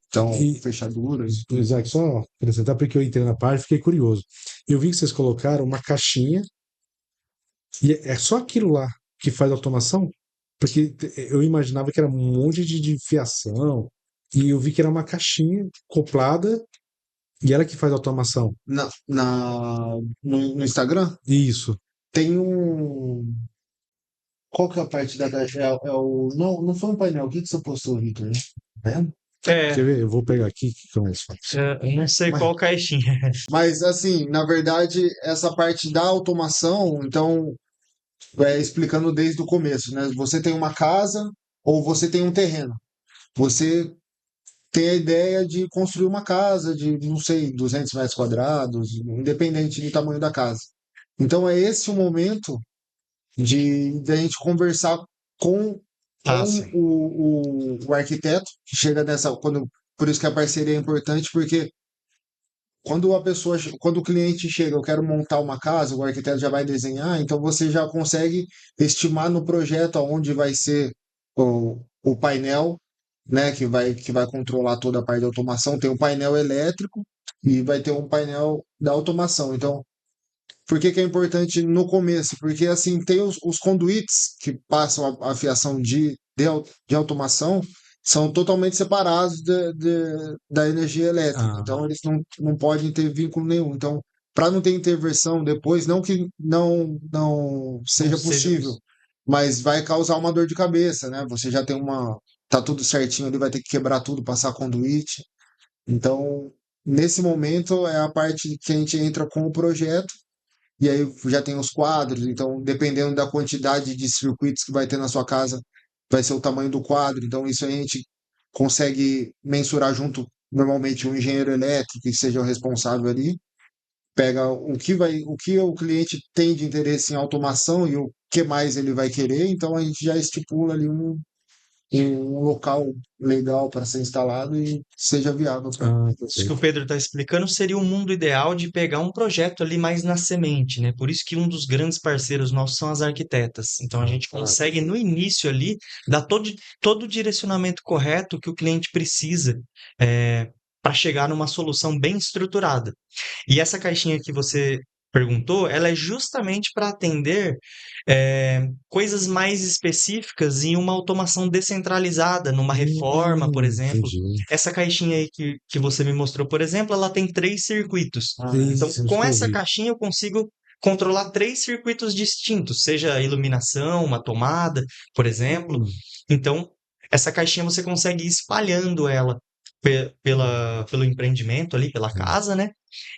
Então, E, fechaduras. Isaac, só acrescentar, porque eu entrei na parte e fiquei curioso. Eu vi que vocês colocaram uma caixinha e é só aquilo lá que faz automação? Porque eu imaginava que era um monte de fiação e eu vi que era uma caixinha acoplada e ela que faz automação. No Instagram Isso. tem um. Qual que é a parte da caixa? Não, não foi um painel. O que que você postou, Victor? Tá vendo? Quer É, ver? Eu vou pegar aqui que é mais fácil. eu não sei Mas, qual caixinha. mas, assim, na verdade, essa parte da automação, então, explicando desde o começo, né? Você tem uma casa ou você tem um terreno. Você tem a ideia de construir uma casa de, não sei, 200 metros quadrados, independente do tamanho da casa. Então, é esse o momento de a gente conversar com, Ah, com sim. o arquiteto, que chega nessa. Por isso que a parceria é importante, porque quando o cliente chega, eu quero montar uma casa, o arquiteto já vai desenhar, então você já consegue estimar no projeto aonde vai ser o painel, né, que vai controlar toda a parte de automação. Tem um painel elétrico e vai ter um painel da automação. Então, por que que é importante no começo? Porque assim tem os conduítes que passam a fiação de automação são totalmente separados da energia elétrica. Ah, Então eles não podem ter vínculo nenhum. Então, para não ter intervenção depois, não que não Não seja seja possível, possível. mas vai causar uma dor de cabeça, né? Você já tem tá tudo certinho ali, vai ter que quebrar tudo, passar conduíte. Então, nesse momento é a parte que a gente entra com o projeto e aí já tem os quadros, então dependendo da quantidade de circuitos que vai ter na sua casa, vai ser o tamanho do quadro. Então isso a gente consegue mensurar junto, normalmente um engenheiro elétrico que seja o responsável ali, pega o que o cliente tem de interesse em automação e o que mais ele vai querer, então a gente já estipula ali um local legal para ser instalado e seja viável para. Isso que o perfeito. Pedro está explicando seria o mundo ideal de pegar um projeto ali mais na semente, né? Por isso que um dos grandes parceiros nossos são as arquitetas. Então a gente consegue no início ali dar todo o direcionamento correto que o cliente precisa para chegar numa solução bem estruturada. E essa caixinha que você perguntou, ela é justamente para atender coisas mais específicas em uma automação descentralizada, numa reforma, por exemplo. Entendi. Essa caixinha aí que você me mostrou, por exemplo, ela tem 3 circuitos. Então, Isso com que eu essa vi. caixinha eu consigo controlar 3 circuitos distintos, seja a iluminação, uma tomada, por exemplo. Hum. Então, essa caixinha você consegue ir espalhando ela pelo empreendimento ali, pela casa, né?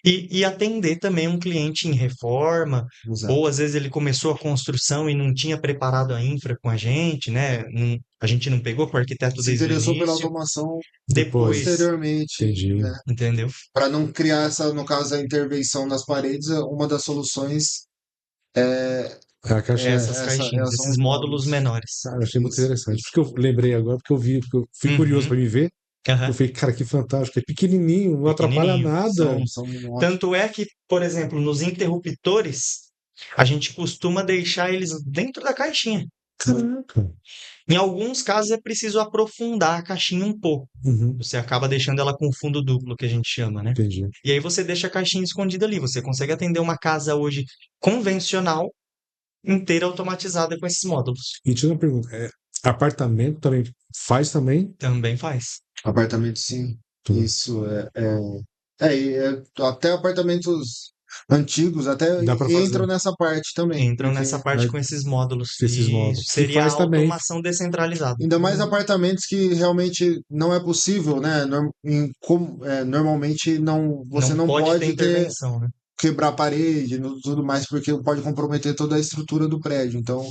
E atender também um cliente em reforma, ou Exato. às vezes ele começou a construção e não tinha preparado a infra com a gente, né? A gente não pegou com o arquiteto Se desde o interessou pela início, automação Depois. depois, posteriormente, Entendi. né? entendeu? Para não criar essa, no caso, a intervenção nas paredes, uma das soluções é, É a caixa. Essas caixinhas, são esses os módulos módulos. menores. Cara, eu achei muito Isso, interessante. isso. Porque eu lembrei agora, porque eu vi, porque eu fui curioso para Uhum, me ver. Eu aham, falei, cara, que fantástico. É pequenininho, não atrapalha pequenininho. nada. São ótimos. Tanto é que, por exemplo, nos interruptores, a gente costuma deixar eles dentro da caixinha. Caraca. Em alguns casos é preciso aprofundar a caixinha um pouco. Uhum, Você acaba deixando ela com fundo duplo, que a gente chama, né? entendi. E aí você deixa a caixinha escondida ali. Você consegue atender uma casa hoje convencional, inteira automatizada com esses módulos. E tinha uma pergunta. Apartamento também faz também? Também faz. Apartamento, sim. Tudo. Isso até apartamentos antigos até Dá para fazer. entram nessa parte também, Entram porque nessa parte com esses módulos. Esses E módulos. Que seria a faz também. automação descentralizada. ainda mais apartamentos que realmente não é possível, né? Normalmente não, você Não não pode ter pode ter intervenção, né? quebrar a parede, tudo mais, porque pode comprometer toda a estrutura do prédio. Então,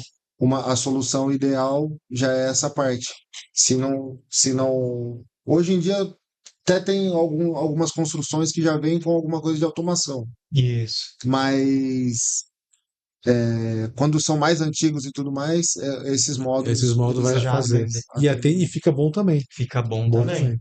a solução ideal já é essa parte. Se não, hoje em dia até tem algumas construções que já vêm com alguma coisa de automação, Isso. mas Quando são mais antigos e tudo mais, esses Esses módulos modos eles vai já fazer. atendem. E fica bom também. Fica bom Bom também. também.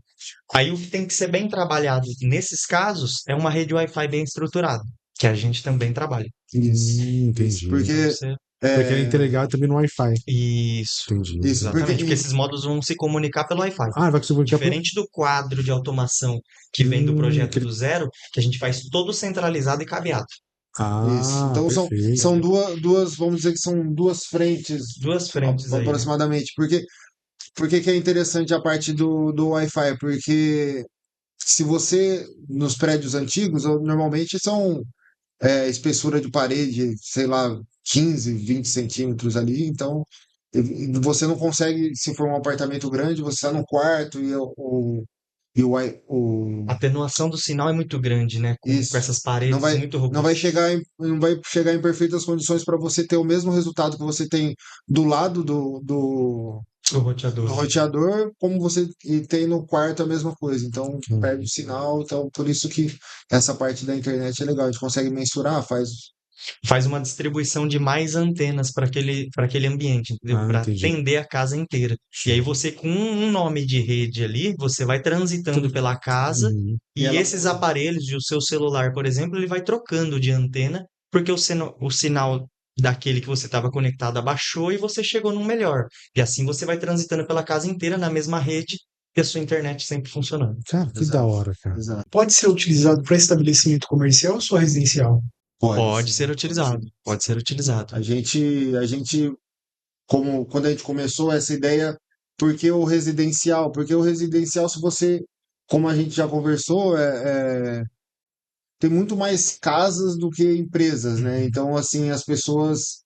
Aí o que tem que ser bem trabalhado nesses casos é uma rede Wi-Fi bem estruturada, que a gente também trabalha. Isso, Entendi. Então porque você. Porque ela é é, interligada também no Wi-Fi. Isso, Entendi. isso, porque exatamente, porque esses módulos vão se comunicar pelo Wi-Fi. Ah, vai conseguir comunicar Diferente do quadro de automação que vem do projeto aquele... do zero, que a gente faz todo centralizado e cabeado. isso. Ah, Então perfeito. são duas, vamos dizer que são duas frentes Duas frentes aí, né? aproximadamente. Por que que é interessante a parte do Wi-Fi? Porque se você, nos prédios antigos, normalmente são espessura de parede, sei lá, 15, 20 centímetros ali, então você não consegue, se for um apartamento grande, você está no quarto A atenuação do sinal é muito grande, né? Com isso essas paredes muito não vai robustas. não vai chegar em perfeitas condições para você ter o mesmo resultado que você tem do lado O do roteador. roteador, como você tem no quarto a mesma coisa. Então Hum. perde o sinal. Então por isso que essa parte da internet é legal. A gente consegue mensurar, faz. Faz uma distribuição de mais antenas para aquele ambiente, entendeu? Ah, Para entendi. atender a casa inteira. E aí Show. você, com um nome de rede ali, você vai transitando Tudo. pela casa E e ela esses aparelhos e o seu celular, por exemplo, ele vai trocando de antena, porque o sinal daquele que você estava conectado abaixou e você chegou num melhor. E assim você vai transitando pela casa inteira na mesma rede e a sua internet sempre funcionando. Cara, que da Exato, hora, cara. exato. Pode ser utilizado para estabelecimento comercial ou só residencial? Pode ser utilizado, pode ser utilizado. A gente, como quando a gente começou essa ideia, porque o residencial, se você, como a gente já conversou, tem muito mais casas do que empresas, né? Uhum. Então, assim, as pessoas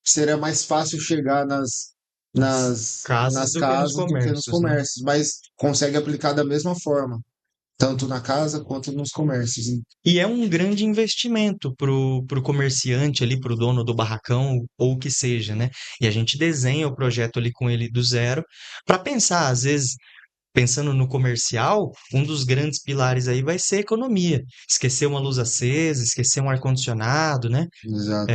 seria mais fácil chegar Casas nas do que nos casas do que nos comércios, né? comércios, mas consegue aplicar da mesma forma, tanto na casa quanto nos comércios. E é um grande investimento pro comerciante ali, pro dono do barracão ou o que seja, né? E a gente desenha o projeto ali com ele do zero para pensar, às vezes, pensando no comercial, um dos grandes pilares aí vai ser a economia. Esquecer uma luz acesa, esquecer um ar-condicionado, né? Exato.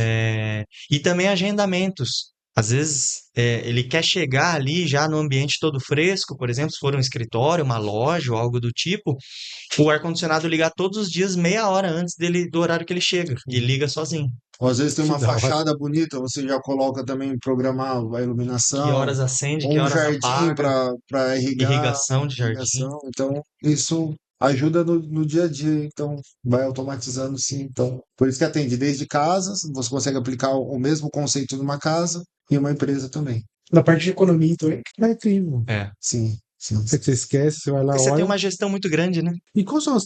E também agendamentos. Às vezes ele quer chegar ali já no ambiente todo fresco, por exemplo, se for um escritório, uma loja ou algo do tipo, o ar-condicionado ligar todos os dias, meia hora antes do horário que ele chega, e liga sozinho. Ou às vezes tem Que uma da hora. fachada bonita, você já coloca também programar a Que iluminação, horas acende, que ou um horas jardim apaga, para irrigar irrigação de a jardim. irrigação. Então, isso ajuda no dia a dia. Então, vai automatizando sim. Então, por isso que atende desde casa, você consegue aplicar o mesmo conceito numa casa e uma empresa também. Na parte de economia, então, É incrível. É. Sim, sim. Você esquece, você vai lá, Porque você tem olha. uma gestão muito grande, né? E quais são as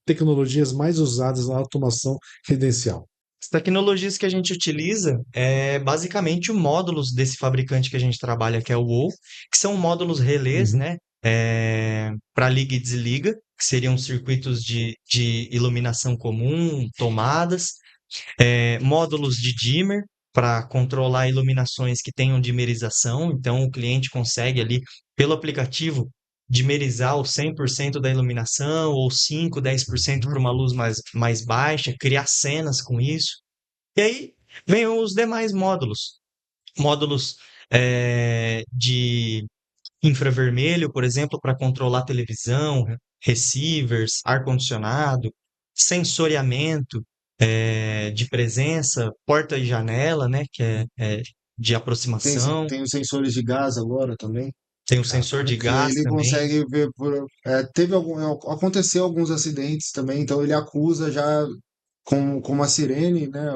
tecnologias mais usadas na automação residencial? As tecnologias que a gente utiliza é basicamente os módulos desse fabricante que a gente trabalha, que é o WoW, que são módulos relés, Uhum. né? Para liga e desliga, que seriam circuitos de iluminação comum, tomadas, módulos de dimmer para controlar iluminações que tenham dimerização, então o cliente consegue ali, pelo aplicativo, dimerizar o 100% da iluminação, ou 5, 10% para uma luz mais baixa, criar cenas com isso. E aí vem os demais módulos. Módulos de infravermelho, por exemplo, para controlar televisão, receivers, ar-condicionado, sensoriamento de presença, porta e janela, né, que é de aproximação. Tem os sensores de gás agora também, Tem o sensor de que gás ele também. consegue ver aconteceu alguns acidentes também, então ele acusa já com uma sirene, né?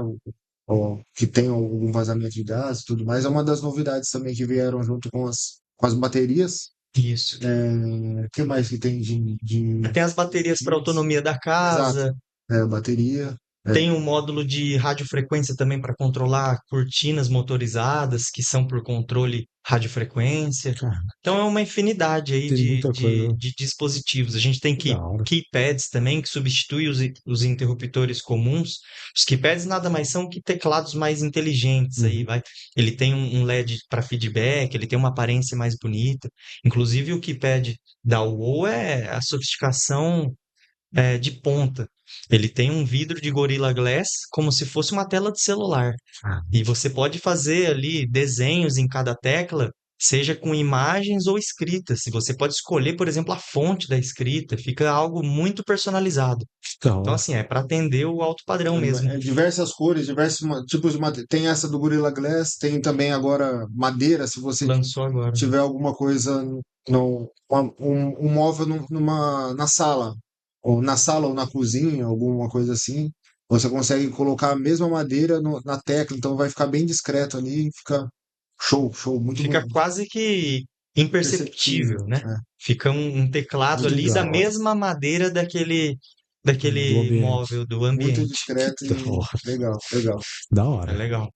Que tem algum vazamento de gás e tudo mais. É uma das novidades também que vieram junto com as baterias. Isso. O que mais que tem de... Tem as baterias para autonomia da Exato. casa. Bateria. Tem um módulo de radiofrequência também para controlar cortinas motorizadas, que são por controle radiofrequência. Cara, Então é uma infinidade aí tem muita coisa. de dispositivos. A gente tem Que da hora. keypads também, que substituem os interruptores comuns. Os keypads nada mais são que teclados mais inteligentes aí, Uhum. vai. Ele tem um LED para feedback, ele tem uma aparência mais bonita. Inclusive o keypad da UOL é a sofisticação de ponta. Ele tem um vidro de Gorilla Glass como se fosse uma tela de celular. E você pode fazer ali desenhos em cada tecla, seja com imagens ou escritas. Se você pode escolher, por exemplo, a fonte da escrita, fica algo muito personalizado. Da Então, hora. assim, é para atender o alto padrão mesmo. Diversas cores, diversos tipos de madeira. Tem essa do Gorilla Glass, tem também agora madeira, se você Lançou agora. tiver alguma coisa no, um móvel na sala, ou na cozinha, alguma coisa assim, você consegue colocar a mesma madeira na tecla, então vai ficar bem discreto ali, fica show, muito Fica quase que perceptível. imperceptível, né? É, Fica um teclado muito ali da Da hora. discreto, mesma madeira Do daquele ambiente. móvel do muito ambiente. Que discreto da e hora. legal. Da É hora. legal.